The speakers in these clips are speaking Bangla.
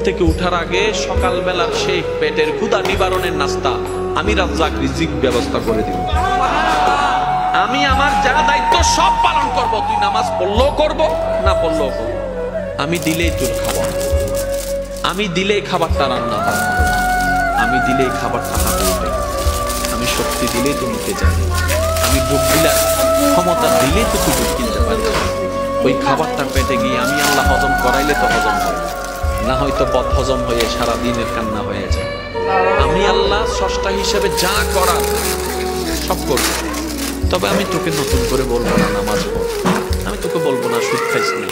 থেকে উঠার আগে সকালবেলার সেই পেটের ক্ষুধা নিবারণের নাস্তা আমি রাজ্জাক রিজিক ব্যবস্থা করে দিব। আমি আমার যা দায়িত্ব সব পালন করব। তুই নামাজ পড়লেও করব, না পড়লেও করব। আমি দিলেই তোর খাবার, আমি দিলেই খাবারটা রান্না হয়, আমি দিলেই খাবারটা হাতে ওঠে, আমি শক্তি দিলেই তো মুখে যায়, আমি বুক বিলার ক্ষমতা দিলেই তো তুই বুক কিনতে পারিস। ওই খাবারটা পেটে গিয়ে আমি আল্লাহ হজম করাইলে তো হজম হয়, না হয়তো বদ হজম হয়ে সারা দিনের কান্না হয়ে যায়। আমি আল্লাহ স্রষ্টা হিসেবে যা করার সব করব। তবে আমি তোকে নতুন করে বলবো না নামাজ পড়, আমি তোকে বলবো না সুদ খাইস না,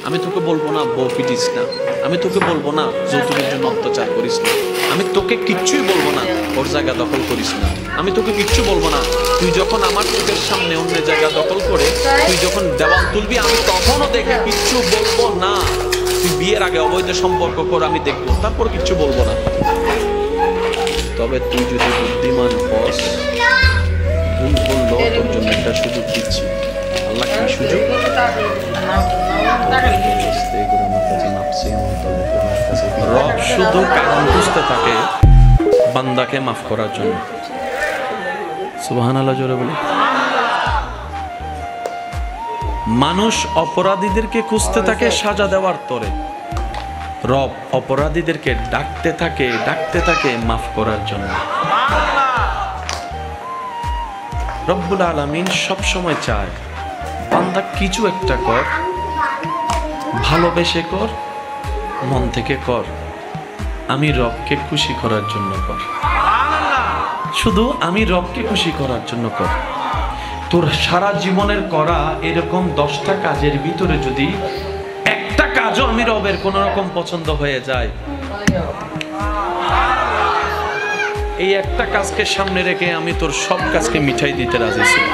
আমি তোকে বলবো না বউ পিটিস না, আমি তোকে বলবো না যৌতুকের জন্য অত্যাচার করিস না, আমি তোকে কিচ্ছুই বলবো না ওর জায়গা দখল করিস না, আমি তোকে কিচ্ছু বলবো না। তুই যখন আমার চোখের সামনে অন্য জায়গা দখল করে তুই যখন দেওয়াল তুলবি আমি তখনও দেখে কিচ্ছু বলবো না। তুই বিয়ের আগে অবৈধ সম্পর্ক কর, আমি দেখবো, তারপর কিচ্ছু বলবো না। তবে তুই যদি বুদ্ধিমান হস, ভুল করলো তোর জন্য একটা সুযোগ দিচ্ছি। আল্লাহ কি সুযোগ? রব শুধু কারণ খুঁজতে থাকে বান্দাকে মাফ করার জন্য। সুবহানাল্লাহ জোরে বলি। মানুষ অপরাধীদেরকে খুঁজতে থাকে সাজা দেওয়ার তরে, রব অপরাধীদেরকে ডাকতে থাকে মাফ করার জন্য। রব্বুল আলামিন সব সময় চায় বান্দা কিছু একটা কর, ভালোবেসে কর, মন থেকে কর, আমি রবকে খুশি করার জন্য কর। শুধু আমি রবকে খুশি করার জন্য কর। তোর সারা জীবনের করা এরকম 10টা কাজের ভিতরে যদি একটা কাজও আমি রবের কোন রকম পছন্দ হয়ে যায়, এই একটা কাজকে সামনে রেখে আমি তোর সব কাজকে মিঠাই দিতে রাজি ছিলাম।